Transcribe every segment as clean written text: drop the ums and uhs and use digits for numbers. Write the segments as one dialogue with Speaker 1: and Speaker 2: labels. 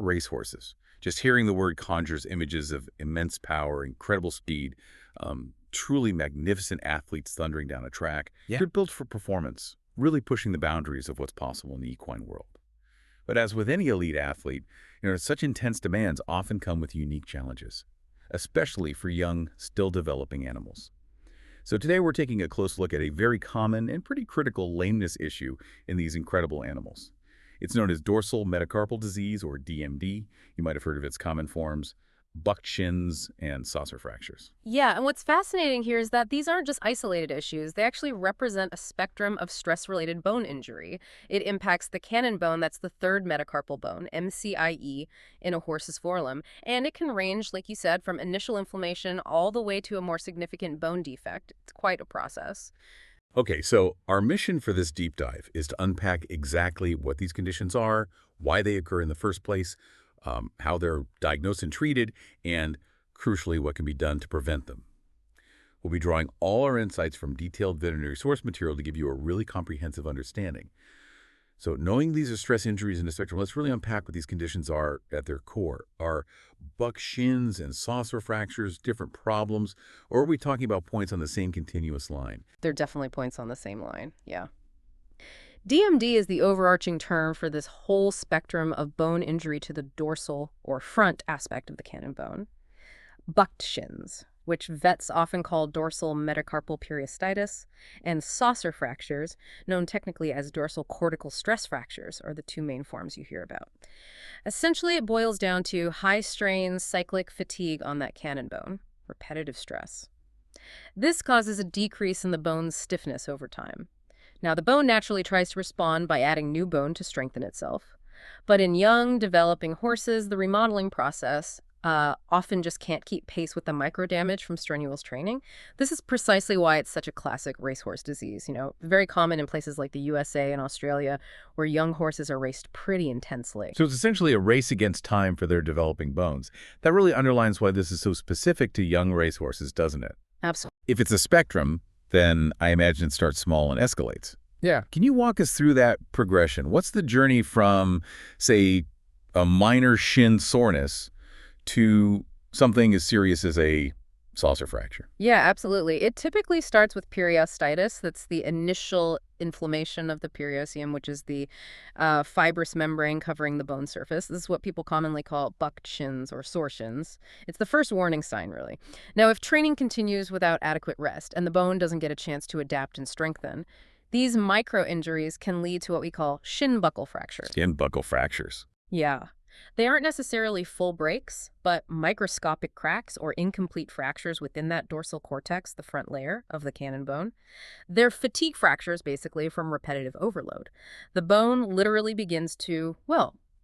Speaker 1: racehorses. Just hearing the word conjures images of immense power, incredible speed, truly magnificent athletes thundering down a track.
Speaker 2: Yeah.
Speaker 1: They're built for performance, really pushing the boundaries of what's possible in the equine world. But as with any elite athlete, such intense demands often come with unique challenges, especially for young, still developing animals. So today we're taking a close look at a very common and pretty critical lameness issue in these incredible animals. It's known as dorsal metacarpal disease, or DMD. You might have heard of its common forms: bucked shins and saucer fractures.
Speaker 3: Yeah, and what's fascinating here is that these aren't just isolated issues. They actually represent a spectrum of stress-related bone injury. It impacts the cannon bone, that's the third metacarpal bone, MCIE, in a horse's forelimb. And it can range, like you said, from initial inflammation all the way to a more significant bone defect. It's quite a process.
Speaker 1: Okay, so our mission for this deep dive is to unpack exactly what these conditions are, why they occur in the first place, how they're diagnosed and treated, and crucially, what can be done to prevent them. We'll be drawing all our insights from detailed veterinary source material to give you a really comprehensive understanding. So knowing these are stress injuries in the spectrum, let's really unpack what these conditions are at their core. Are buck shins and saucer fractures different problems, or are we talking about points on the same continuous line?
Speaker 3: They're definitely points on the same line, yeah. DMD is the overarching term for this whole spectrum of bone injury to the dorsal or front aspect of the cannon bone. Bucked shins, which vets often call dorsal metacarpal periostitis, and saucer fractures, known technically as dorsal cortical stress fractures, are the two main forms you hear about. Essentially, it boils down to high-strain cyclic fatigue on that cannon bone, repetitive stress. This causes a decrease in the bone's stiffness over time. Now, the bone naturally tries to respond by adding new bone to strengthen itself. But in young, developing horses, the remodeling process often just can't keep pace with the microdamage from strenuous training. This is precisely why it's such a classic racehorse disease. Very common in places like the USA and Australia, where young horses are raced pretty intensely.
Speaker 1: So it's essentially a race against time for their developing bones. That really underlines why this is so specific to young racehorses, doesn't it?
Speaker 3: Absolutely.
Speaker 1: If it's a spectrum, then I imagine it starts small and escalates.
Speaker 2: Yeah.
Speaker 1: Can you walk us through that progression? What's the journey from, say, a minor shin soreness to something as serious as a saucer fracture?
Speaker 3: Yeah, absolutely. It typically starts with periostitis. That's the initial inflammation of the periosium, which is the fibrous membrane covering the bone surface. This is what people commonly call bucked shins or sore shins. It's the first warning sign, really. Now, if training continues without adequate rest and the bone doesn't get a chance to adapt and strengthen, these micro-injuries can lead to what we call shin buckle fractures.
Speaker 1: Shin buckle fractures.
Speaker 3: Yeah. They aren't necessarily full breaks, but microscopic cracks or incomplete fractures within that dorsal cortex, the front layer of the cannon bone. They're fatigue fractures, basically, from repetitive overload. The bone literally begins to,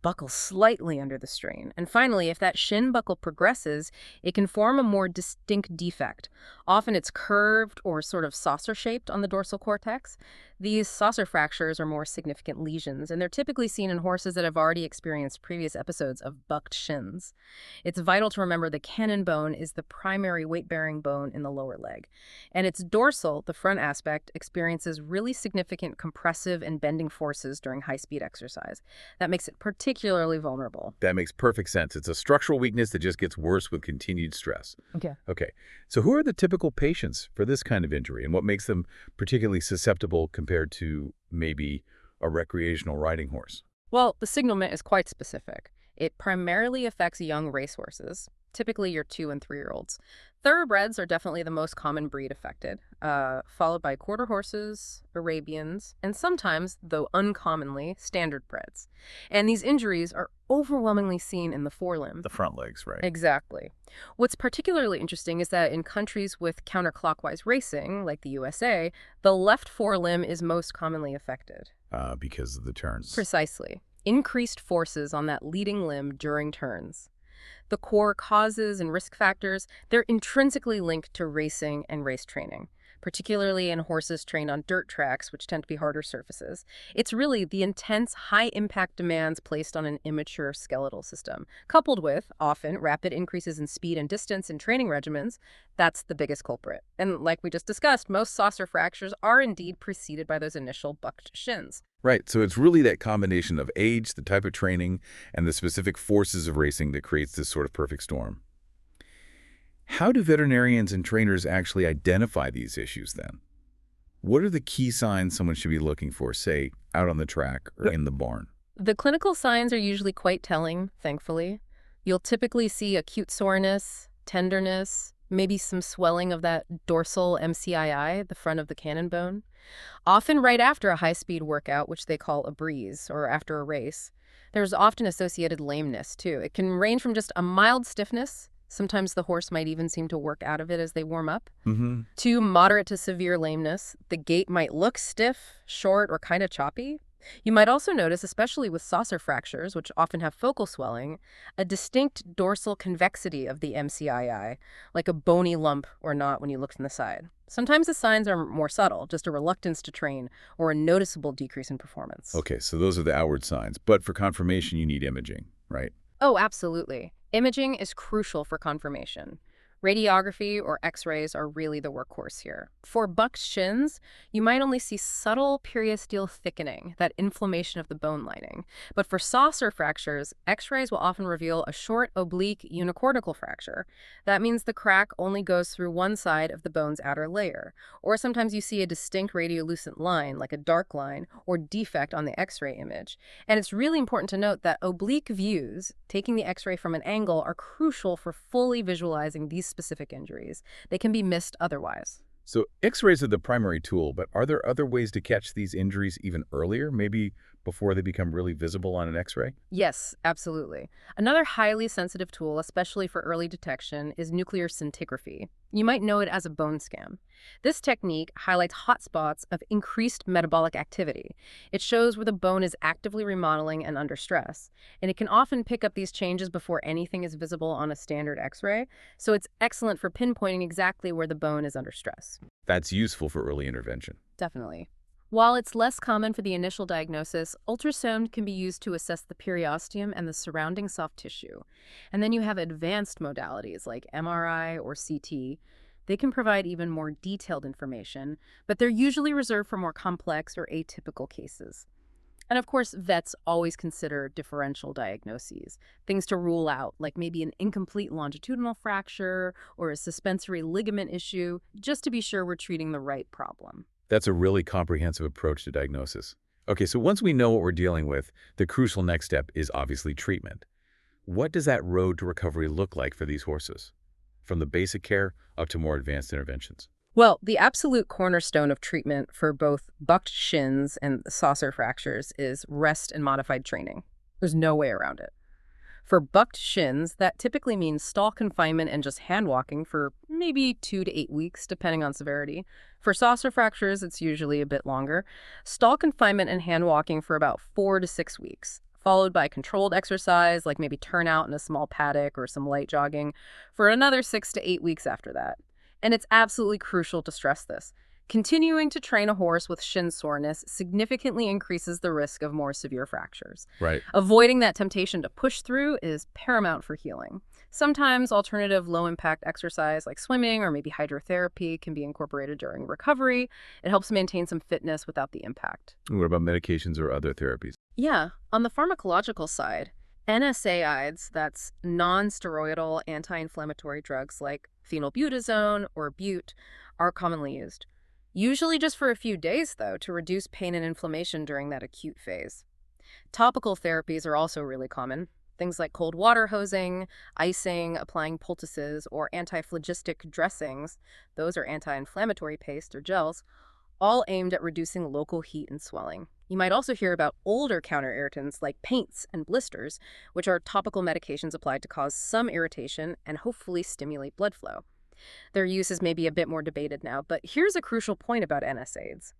Speaker 3: buckle slightly under the strain. And finally, if that shin buckle progresses, it can form a more distinct defect. Often it's curved or sort of saucer-shaped on the dorsal cortex. These saucer fractures are more significant lesions, and they're typically seen in horses that have already experienced previous episodes of bucked shins. It's vital to remember the cannon bone is the primary weight-bearing bone in the lower leg. And its dorsal, the front aspect, experiences really significant compressive and bending forces during high-speed exercise. That makes it particularly vulnerable.
Speaker 1: That makes perfect sense. It's a structural weakness that just gets worse with continued stress.
Speaker 3: Okay.
Speaker 1: So who are the typical patients for this kind of injury, and what makes them particularly susceptible compared to maybe a recreational riding horse?
Speaker 3: Well, the signalement is quite specific. It primarily affects young racehorses, typically your 2- and 3-year-olds. Thoroughbreds are definitely the most common breed affected, followed by quarter horses, Arabians, and sometimes, though uncommonly, standard breds. And these injuries are overwhelmingly seen in the forelimb.
Speaker 1: The front legs, right?
Speaker 3: Exactly. What's particularly interesting is that in countries with counterclockwise racing, like the USA, the left forelimb is most commonly affected.
Speaker 1: Because of the turns.
Speaker 3: Precisely. Increased forces on that leading limb during turns. The core causes and risk factors, they're intrinsically linked to racing and race training. particularly in horses trained on dirt tracks, which tend to be harder surfaces. It's really the intense, high-impact demands placed on an immature skeletal system, coupled with, often, rapid increases in speed and distance in training regimens. That's the biggest culprit. And like we just discussed, most saucer fractures are indeed preceded by those initial bucked shins.
Speaker 1: Right, so it's really that combination of age, the type of training, and the specific forces of racing that creates this sort of perfect storm. How do veterinarians and trainers actually identify these issues then? What are the key signs someone should be looking for, say, out on the track or in the barn?
Speaker 3: The clinical signs are usually quite telling, thankfully. You'll typically see acute soreness, tenderness, maybe some swelling of that dorsal MCII, the front of the cannon bone, often right after a high-speed workout, which they call a breeze, or after a race. There's often associated lameness, too. It can range from just a mild stiffness, sometimes the horse might even seem to work out of it as they warm up, to moderate to severe lameness. The gait might look stiff, short, or kind of choppy. You might also notice, especially with saucer fractures, which often have focal swelling, a distinct dorsal convexity of the MCII, like a bony lump or knot when you look from the side. Sometimes the signs are more subtle, just a reluctance to train or a noticeable decrease in performance.
Speaker 1: Okay, so those are the outward signs, but for confirmation you need imaging, right?
Speaker 3: Oh, absolutely. Imaging is crucial for confirmation. Radiography or X-rays are really the workhorse here. For bucked shins, you might only see subtle periosteal thickening, that inflammation of the bone lining. But for saucer fractures, X-rays will often reveal a short oblique unicortical fracture. That means the crack only goes through one side of the bone's outer layer. Or sometimes you see a distinct radiolucent line, like a dark line, or defect on the X-ray image. And it's really important to note that oblique views, taking the X-ray from an angle, are crucial for fully visualizing these specific injuries. They can be missed otherwise.
Speaker 1: So X-rays are the primary tool, but are there other ways to catch these injuries even earlier, maybe before they become really visible on an X-ray?
Speaker 3: Yes, absolutely. Another highly sensitive tool, especially for early detection, is nuclear scintigraphy. You might know it as a bone scan. This technique highlights hotspots of increased metabolic activity. It shows where the bone is actively remodeling and under stress, and it can often pick up these changes before anything is visible on a standard X-ray, so it's excellent for pinpointing exactly where the bone is under stress.
Speaker 1: That's useful for early intervention.
Speaker 3: Definitely. While it's less common for the initial diagnosis, ultrasound can be used to assess the periosteum and the surrounding soft tissue. And then you have advanced modalities like MRI or CT. They can provide even more detailed information, but they're usually reserved for more complex or atypical cases. And of course, vets always consider differential diagnoses, things to rule out, like maybe an incomplete longitudinal fracture or a suspensory ligament issue, just to be sure we're treating the right problem.
Speaker 1: That's a really comprehensive approach to diagnosis. Okay, so once we know what we're dealing with, the crucial next step is obviously treatment. What does that road to recovery look like for these horses, from the basic care up to more advanced interventions?
Speaker 3: Well, the absolute cornerstone of treatment for both bucked shins and saucer fractures is rest and modified training. There's no way around it. For bucked shins, that typically means stall confinement and just hand walking for maybe 2 to 8 weeks, depending on severity. For saucer fractures, it's usually a bit longer. Stall confinement and hand walking for about 4 to 6 weeks, followed by controlled exercise, like maybe turnout in a small paddock or some light jogging, for another 6 to 8 weeks after that. And it's absolutely crucial to stress this. Continuing to train a horse with shin soreness significantly increases the risk of more severe fractures.
Speaker 1: Right.
Speaker 3: Avoiding that temptation to push through is paramount for healing. Sometimes alternative low-impact exercise like swimming or maybe hydrotherapy can be incorporated during recovery. It helps maintain some fitness without the impact.
Speaker 1: And what about medications or other therapies?
Speaker 3: Yeah, on the pharmacological side, NSAIDs, that's non-steroidal anti-inflammatory drugs like phenylbutazone or bute, are commonly used. Usually just for a few days, though, to reduce pain and inflammation during that acute phase. Topical therapies are also really common. Things like cold water hosing, icing, applying poultices, or antiphlogistic dressings, those are anti-inflammatory paste or gels, all aimed at reducing local heat and swelling. You might also hear about older counter-irritants like paints and blisters, which are topical medications applied to cause some irritation and hopefully stimulate blood flow. Their use is maybe a bit more debated now, but here's a crucial point about NSAIDs.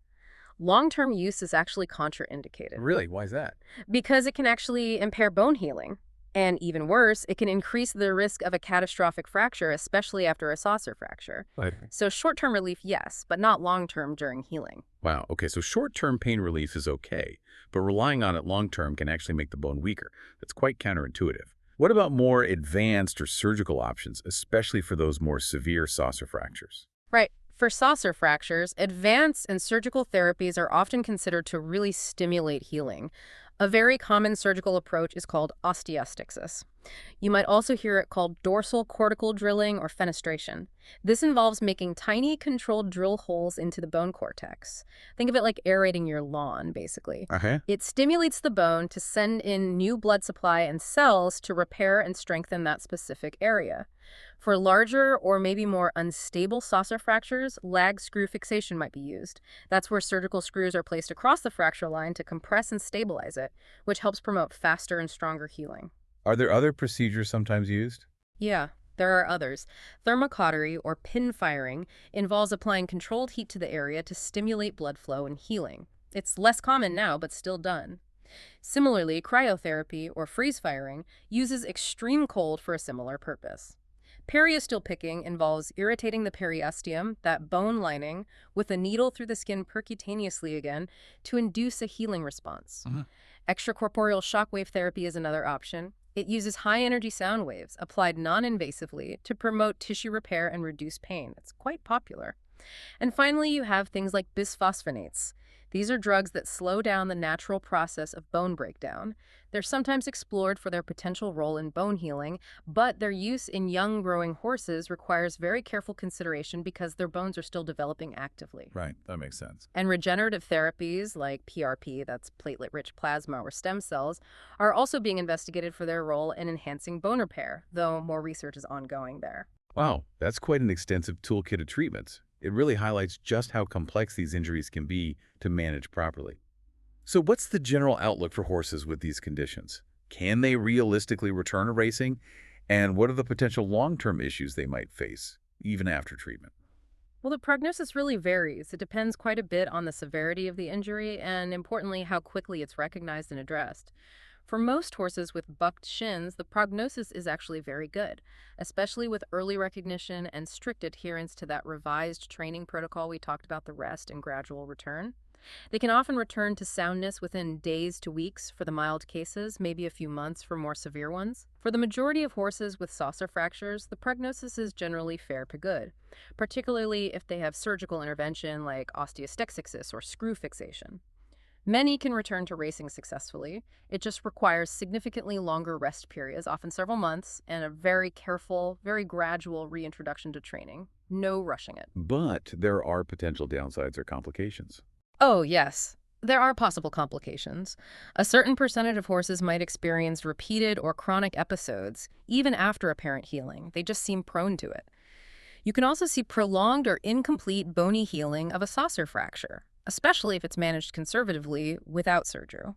Speaker 3: Long-term use is actually contraindicated.
Speaker 1: Really? Why is that?
Speaker 3: Because it can actually impair bone healing. And even worse, it can increase the risk of a catastrophic fracture, especially after a saucer fracture.
Speaker 1: Right.
Speaker 3: So short-term relief, yes, but not long-term during healing.
Speaker 1: Wow, okay, so short-term pain relief is okay, but relying on it long-term can actually make the bone weaker. That's quite counterintuitive. What about more advanced or surgical options, especially for those more severe saucer fractures?
Speaker 3: Right. For saucer fractures, advanced and surgical therapies are often considered to really stimulate healing. A very common surgical approach is called osteostasis. You might also hear it called dorsal cortical drilling or fenestration. This involves making tiny controlled drill holes into the bone cortex. Think of it like aerating your lawn, basically.
Speaker 1: Okay.
Speaker 3: It stimulates the bone to send in new blood supply and cells to repair and strengthen that specific area. For larger or maybe more unstable saucer fractures, lag screw fixation might be used. That's where surgical screws are placed across the fracture line to compress and stabilize it, which helps promote faster and stronger healing.
Speaker 1: Are there other procedures sometimes used?
Speaker 3: Yeah, there are others. Thermocautery, or pin firing, involves applying controlled heat to the area to stimulate blood flow and healing. It's less common now, but still done. Similarly, cryotherapy, or freeze firing, uses extreme cold for a similar purpose. Periosteel picking involves irritating the periosteum, that bone lining, with a needle through the skin percutaneously again to induce a healing response. Extracorporeal shockwave therapy is another option. It uses high-energy sound waves applied non-invasively to promote tissue repair and reduce pain. It's quite popular. And finally, you have things like bisphosphonates. These are drugs that slow down the natural process of bone breakdown. They're sometimes explored for their potential role in bone healing, but their use in young growing horses requires very careful consideration because their bones are still developing actively.
Speaker 1: Right, that makes sense.
Speaker 3: And regenerative therapies like PRP, that's platelet-rich plasma or stem cells, are also being investigated for their role in enhancing bone repair, though more research is ongoing there.
Speaker 1: Wow, that's quite an extensive toolkit of treatments. It really highlights just how complex these injuries can be to manage properly. So what's the general outlook for horses with these conditions? Can they realistically return to racing? And what are the potential long-term issues they might face, even after treatment?
Speaker 3: Well, the prognosis really varies. It depends quite a bit on the severity of the injury and, importantly, how quickly it's recognized and addressed. For most horses with bucked shins, the prognosis is actually very good, especially with early recognition and strict adherence to that revised training protocol we talked about, the rest and gradual return. They can often return to soundness within days to weeks for the mild cases, maybe a few months for more severe ones. For the majority of horses with saucer fractures, the prognosis is generally fair to good, particularly if they have surgical intervention like osteostasis or screw fixation. Many can return to racing successfully. It just requires significantly longer rest periods, often several months, and a very careful, very gradual reintroduction to training. No rushing it.
Speaker 1: But there are potential downsides or complications.
Speaker 3: Oh, yes. There are possible complications. A certain percentage of horses might experience repeated or chronic episodes, even after apparent healing. They just seem prone to it. You can also see prolonged or incomplete bony healing of a saucer fracture, especially if it's managed conservatively without surgery.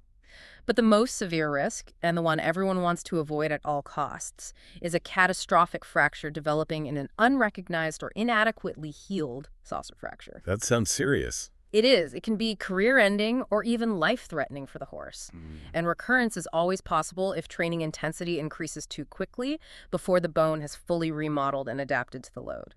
Speaker 3: But the most severe risk, and the one everyone wants to avoid at all costs, is a catastrophic fracture developing in an unrecognized or inadequately healed saucer fracture.
Speaker 1: That sounds serious.
Speaker 3: It is. It can be career-ending or even life-threatening for the horse. And recurrence is always possible if training intensity increases too quickly before the bone has fully remodeled and adapted to the load.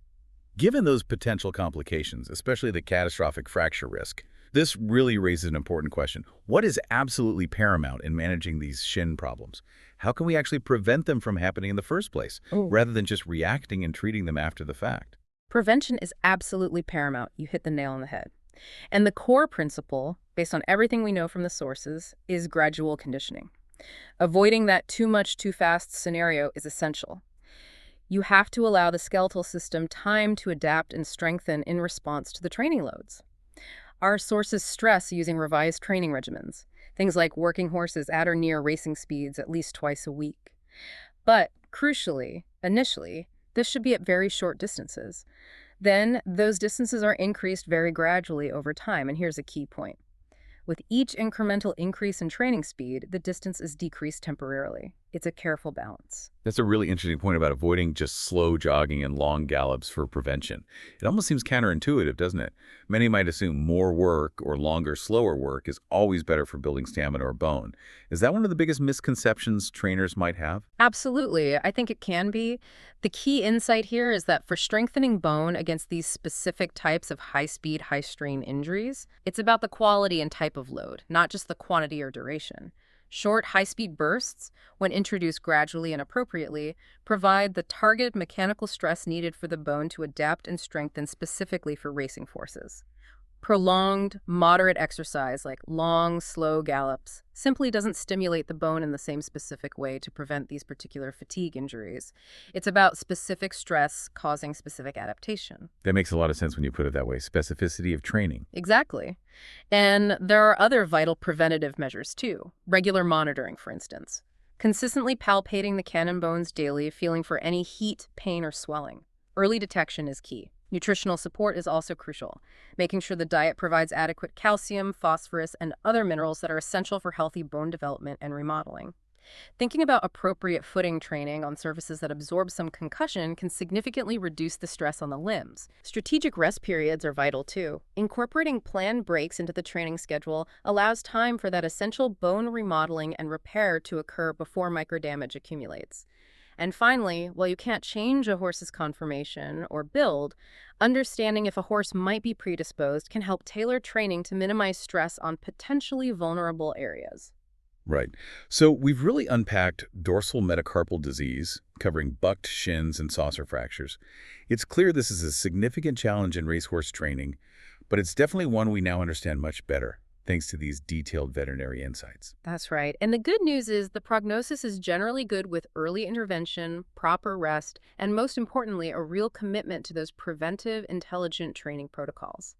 Speaker 1: Given those potential complications, especially the catastrophic fracture risk, this really raises an important question. What is absolutely paramount in managing these shin problems? How can we actually prevent them from happening in the first place, rather than just reacting and treating them after the fact?
Speaker 3: Prevention is absolutely paramount. You hit the nail on the head. And the core principle, based on everything we know from the sources, is gradual conditioning. Avoiding that too much, too fast scenario is essential. You have to allow the skeletal system time to adapt and strengthen in response to the training loads. Our sources stress using revised training regimens, things like working horses at or near racing speeds at least twice a week. But, crucially, initially, this should be at very short distances. Then, those distances are increased very gradually over time, and here's a key point. With each incremental increase in training speed, the distance is decreased temporarily. It's a careful balance.
Speaker 1: That's a really interesting point about avoiding just slow jogging and long gallops for prevention. It almost seems counterintuitive, doesn't it? Many might assume more work or longer, slower work is always better for building stamina or bone. Is that one of the biggest misconceptions trainers might have?
Speaker 3: Absolutely. I think it can be. The key insight here is that for strengthening bone against these specific types of high-speed, high-strain injuries, it's about the quality and type of load, not just the quantity or duration. Short, high-speed bursts, when introduced gradually and appropriately, provide the targeted mechanical stress needed for the bone to adapt and strengthen specifically for racing forces. Prolonged, moderate exercise like long, slow gallops simply doesn't stimulate the bone in the same specific way to prevent these particular fatigue injuries. It's about specific stress causing specific adaptation.
Speaker 1: That makes a lot of sense when you put it that way. Specificity of training.
Speaker 3: Exactly. And there are other vital preventative measures too. Regular monitoring, for instance. Consistently palpating the cannon bones daily, feeling for any heat, pain, or swelling. Early detection is key. Nutritional support is also crucial, making sure the diet provides adequate calcium, phosphorus, and other minerals that are essential for healthy bone development and remodeling. Thinking about appropriate footing training on surfaces that absorb some concussion can significantly reduce the stress on the limbs. Strategic rest periods are vital too. Incorporating planned breaks into the training schedule allows time for that essential bone remodeling and repair to occur before microdamage accumulates. And finally, while you can't change a horse's conformation or build, understanding if a horse might be predisposed can help tailor training to minimize stress on potentially vulnerable areas.
Speaker 1: Right. So we've really unpacked dorsal metacarpal disease, covering bucked shins and saucer fractures. It's clear this is a significant challenge in racehorse training, but it's definitely one we now understand much better, thanks to these detailed veterinary insights.
Speaker 3: That's right. And the good news is the prognosis is generally good with early intervention, proper rest, and most importantly, a real commitment to those preventive, intelligent training protocols.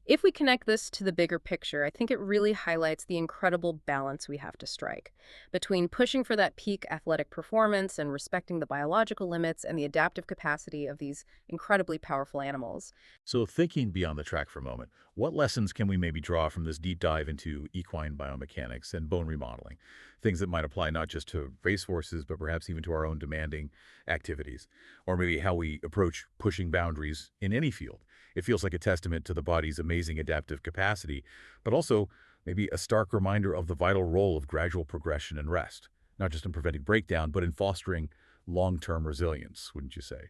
Speaker 3: If we connect this to the bigger picture, I think it really highlights the incredible balance we have to strike between pushing for that peak athletic performance and respecting the biological limits and the adaptive capacity of these incredibly powerful animals.
Speaker 2: So, thinking beyond the track for a moment, what lessons can we maybe draw from this deep dive into equine biomechanics and bone remodeling? Things that might apply not just to racehorses, but perhaps even to our own demanding activities, or maybe how we approach pushing boundaries in any field. It feels like a testament to the body's amazing adaptive capacity, but also maybe a stark reminder of the vital role of gradual progression and rest, not just in preventing breakdown, but in fostering long-term resilience, wouldn't you say?